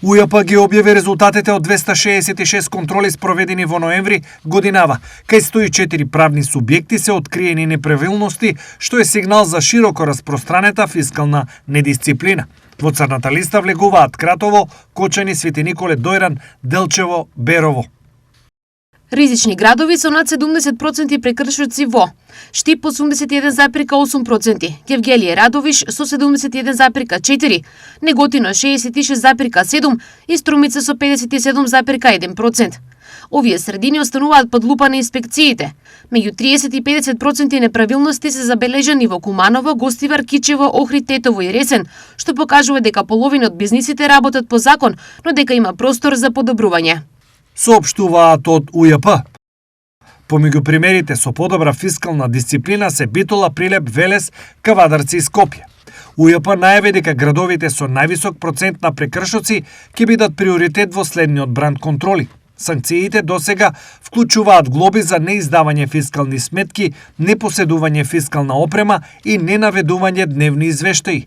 УЈП ги објави резултатите од 266 контроли спроведени во ноември годинава. Кај 104 правни субјекти се откриени неправилности, што е сигнал за широко распространета фискална недисциплина. Во црната листа влегуваат Кратово, Кочани, Свети Николе, Дојран, Делчево, Берово. Ризични градови со над 70% прекршоци во Штип 81,8%, Гевгелие Радовиш со 71,4%, Неготино 66,7% и Струмица со 57,1%. Овие средини остануваат под лупа на инспекциите. Меѓу 30 и 50% неправилности се забележани во Куманово, Гостивар, Кичево, Охрид, Тетово и Ресен, што покажува дека половина од бизнисите работат по закон, но дека има простор за подобрување. Соопштуваат од УЈП. Помеѓу примерите со подобра фискална дисциплина се Битола, Прилеп, Велес, Кавадарци и Скопје. УЈП најави дека градовите со највисок процент на прекршоци ќе бидат приоритет во следниот бранд контроли. Санкциите досега вклучуваат глоби за неиздавање фискални сметки, непоседување фискална опрема и ненаведување дневни извештаи.